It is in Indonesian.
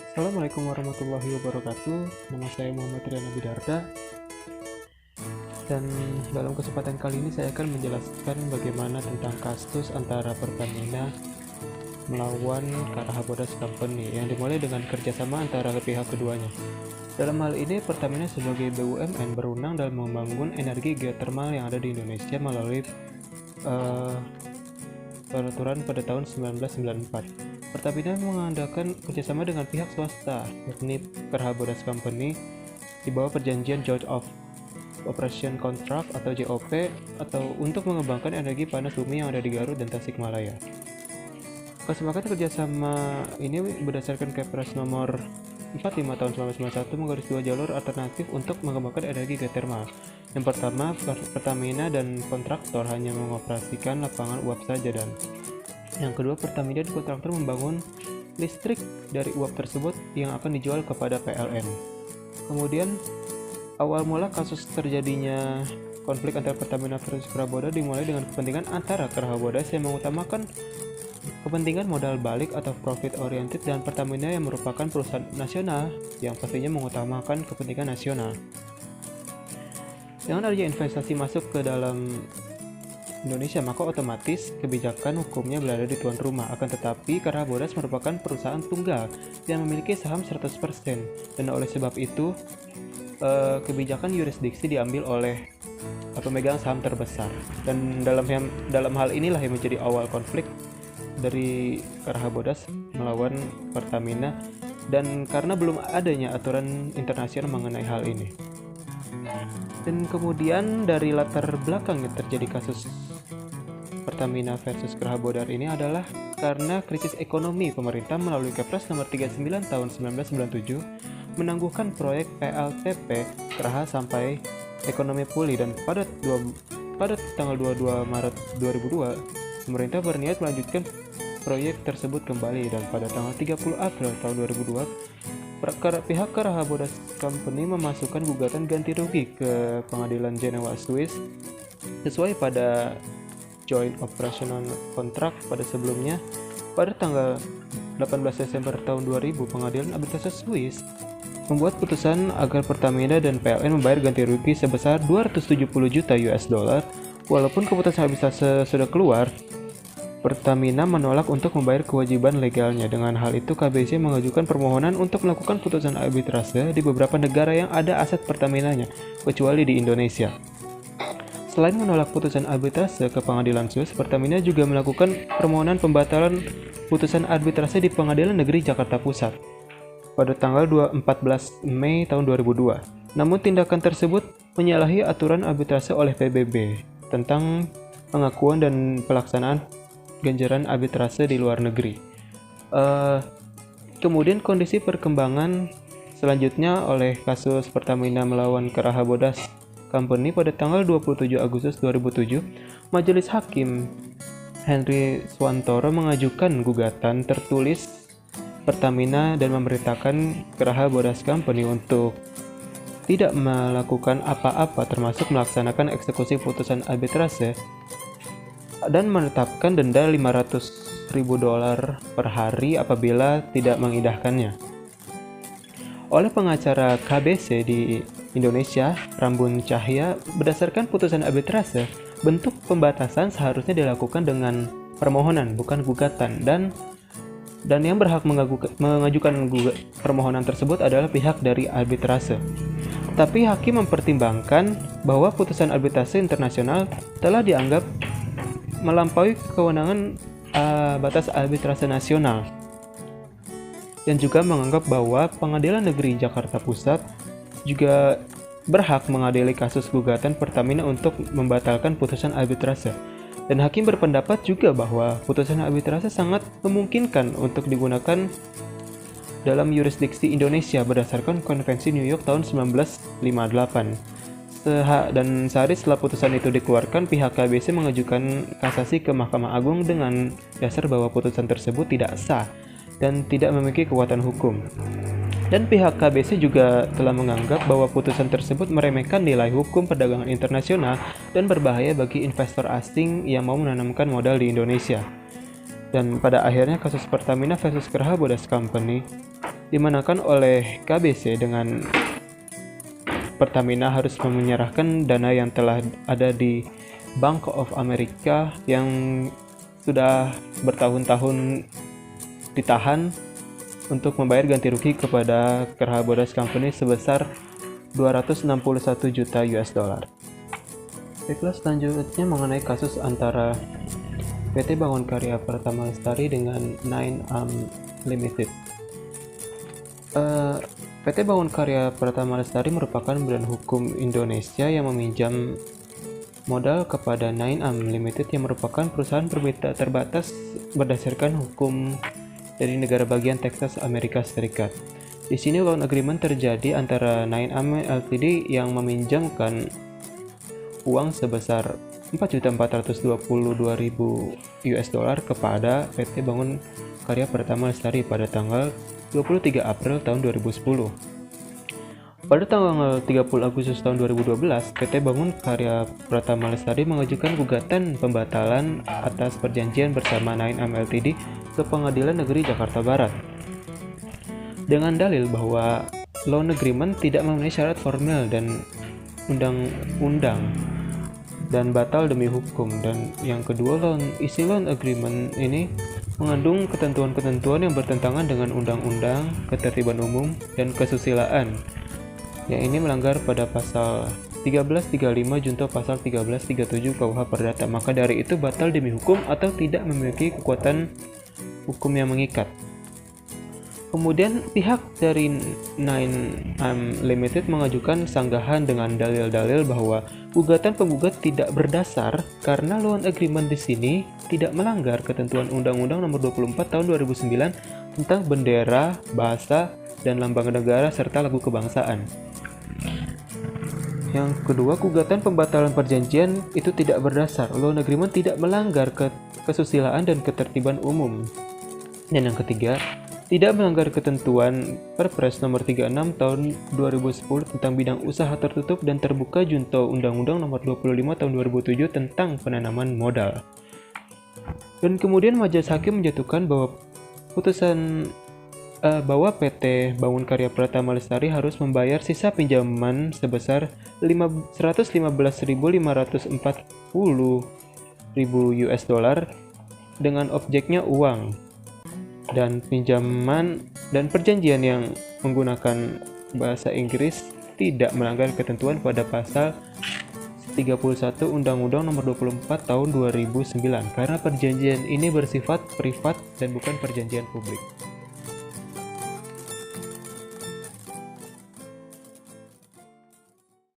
Assalamualaikum warahmatullahi wabarakatuh. Nama saya Muhammad Riana Bidarda. Dan dalam kesempatan kali ini saya akan menjelaskan bagaimana tentang kasus antara Pertamina melawan Karahebodas Company yang dimulai dengan kerjasama antara pihak keduanya. Dalam hal ini, Pertamina sebagai BUMN berwenang dalam membangun energi geotermal yang ada di Indonesia melalui peraturan pada tahun 1994. Pertamina mengadakan kerjasama dengan pihak swasta, yakni Karahebodas Company, di bawah perjanjian Joint of Operation Contract atau JOP atau untuk mengembangkan energi panas bumi yang ada di Garut dan Tasikmalaya. Kesepakatan kerjasama ini berdasarkan Kepres nomor 45 tahun 1991 menggarisbawahi jalur alternatif untuk mengembangkan energi geotermal. Yang pertama, Pertamina dan kontraktor hanya mengoperasikan lapangan uap saja, dan yang kedua, Pertamina dan kontraktor membangun listrik dari uap tersebut yang akan dijual kepada PLN. Kemudian, awal mula kasus terjadinya konflik antara Pertamina versus Karahebodas dimulai dengan kepentingan antara Karahebodas yang mengutamakan kepentingan modal balik atau profit oriented dan Pertamina yang merupakan perusahaan nasional yang pastinya mengutamakan kepentingan nasional. Dengan adanya investasi masuk ke dalam Indonesia, maka otomatis kebijakan hukumnya berada di tuan rumah. Akan tetapi, Karahebodas merupakan perusahaan tunggal yang memiliki saham 100%, dan oleh sebab itu kebijakan yurisdiksi diambil oleh pemegang saham terbesar. Dan dalam hal inilah yang menjadi awal konflik dari Karahebodas melawan Pertamina, dan karena belum adanya aturan internasional mengenai hal ini. Dan kemudian dari latar belakang yang terjadi kasus Pertamina versus Karahebodas ini adalah karena krisis ekonomi. Pemerintah melalui Kepres nomor 39 tahun 1997 menangguhkan proyek PLTP Karaha sampai ekonomi pulih, dan pada tanggal 22 Maret 2002 pemerintah berniat melanjutkan proyek tersebut kembali, dan pada tanggal 30 April tahun 2002 pihak Karahebodas Company memasukkan gugatan ganti rugi ke Pengadilan Jenewa Swiss sesuai pada Joint Operational Contract pada sebelumnya. Pada tanggal 18 Desember tahun 2000, Pengadilan Arbitrase Swiss membuat putusan agar Pertamina dan PLN membayar ganti rugi sebesar 270 juta US dollar. Walaupun keputusan arbitrase sudah keluar, Pertamina menolak untuk membayar kewajiban legalnya. Dengan hal itu, KBC mengajukan permohonan untuk melakukan putusan arbitrase di beberapa negara yang ada aset Pertaminanya, kecuali di Indonesia. Selain menolak putusan arbitrase ke Pengadilan Swiss, Pertamina juga melakukan permohonan pembatalan putusan arbitrase di Pengadilan Negeri Jakarta Pusat pada tanggal 14 Mei tahun 2002. Namun tindakan tersebut menyalahi aturan arbitrase oleh PBB tentang pengakuan dan pelaksanaan ganjaran arbitrase di luar negeri. Kemudian kondisi perkembangan selanjutnya oleh kasus Pertamina melawan Karahebodas Company pada tanggal 27 Agustus 2007, Majelis Hakim Henry Swantoro mengajukan gugatan tertulis Pertamina dan memerintahkan Karahebodas Company untuk tidak melakukan apa-apa termasuk melaksanakan eksekusi putusan arbitrase dan menetapkan denda $500.000 per hari apabila tidak mengindahkannya. Oleh pengacara KBC di Indonesia, Rambun Cahya, berdasarkan putusan arbitrase, bentuk pembatasan seharusnya dilakukan dengan permohonan, bukan gugatan, dan yang berhak mengajukan permohonan tersebut adalah pihak dari arbitrase. Tapi hakim mempertimbangkan bahwa putusan arbitrase internasional telah dianggap melampaui kewenangan batas arbitrase nasional, dan juga menganggap bahwa Pengadilan Negeri Jakarta Pusat juga berhak mengadili kasus gugatan Pertamina untuk membatalkan putusan arbitrase. Dan hakim berpendapat juga bahwa putusan arbitrase sangat memungkinkan untuk digunakan dalam yurisdiksi Indonesia berdasarkan Konvensi New York tahun 1958. Dan sehari setelah putusan itu dikeluarkan, pihak KBC mengajukan kasasi ke Mahkamah Agung dengan dasar bahwa putusan tersebut tidak sah dan tidak memiliki kekuatan hukum. Dan pihak KBC juga telah menganggap bahwa putusan tersebut meremehkan nilai hukum perdagangan internasional dan berbahaya bagi investor asing yang mau menanamkan modal di Indonesia. Dan pada akhirnya kasus Pertamina versus Geraha Bodas Company dimenangkan oleh KBC dengan Pertamina harus menyerahkan dana yang telah ada di Bank of America yang sudah bertahun-tahun ditahan untuk membayar ganti rugi kepada Geraha Bodas Company sebesar 261 juta US dollar. Baiklah, selanjutnya mengenai kasus antara PT Bangun Karya Pratama Lestari dengan 9am Limited. PT Bangun Karya Pratama Lestari merupakan badan hukum Indonesia yang meminjam modal kepada 9am Limited yang merupakan perusahaan bermitra terbatas berdasarkan hukum dari negara bagian Texas, Amerika Serikat. Di sini loan agreement terjadi antara 9am Ltd yang meminjamkan uang sebesar 4.422.000 US dollar kepada PT Bangun Karya Pratama Lestari pada tanggal 23 April tahun 2010. Pada tanggal 30 Agustus tahun 2012, PT Bangun Karya Pratama Lestari mengajukan gugatan pembatalan atas perjanjian bersama 9am Ltd ke Pengadilan Negeri Jakarta Barat dengan dalil bahwa loan agreement tidak memenuhi syarat formil dan undang-undang dan batal demi hukum. Dan yang kedua, isi loan agreement ini mengandung ketentuan-ketentuan yang bertentangan dengan undang-undang, ketertiban umum, dan kesusilaan. Yang ini melanggar pada pasal 1335 junto pasal 1337 KUH Perdata. Maka dari itu batal demi hukum atau tidak memiliki kekuatan hukum yang mengikat. Kemudian pihak dari 9am Limited mengajukan sanggahan dengan dalil-dalil bahwa gugatan penggugat tidak berdasar karena loan agreement di sini tidak melanggar ketentuan Undang-Undang Nomor 24 Tahun 2009 tentang bendera, bahasa, dan lambang negara serta lagu kebangsaan. Yang kedua, gugatan pembatalan perjanjian itu tidak berdasar. Loan agreement tidak melanggar kesusilaan dan ketertiban umum. Dan yang ketiga, tidak melanggar ketentuan Perpres Nomor 36 Tahun 2010 tentang bidang usaha tertutup dan terbuka junto Undang-Undang Nomor 25 Tahun 2007 tentang penanaman modal. Dan kemudian majelis hakim menjatuhkan bahwa bahwa PT Bangun Karya Pratama Lestari harus membayar sisa pinjaman sebesar 115.540.000 US dollar dengan objeknya uang. Dan pinjaman dan perjanjian yang menggunakan bahasa Inggris tidak melanggar ketentuan pada pasal 31 Undang-Undang Nomor 24 Tahun 2009 karena perjanjian ini bersifat privat dan bukan perjanjian publik.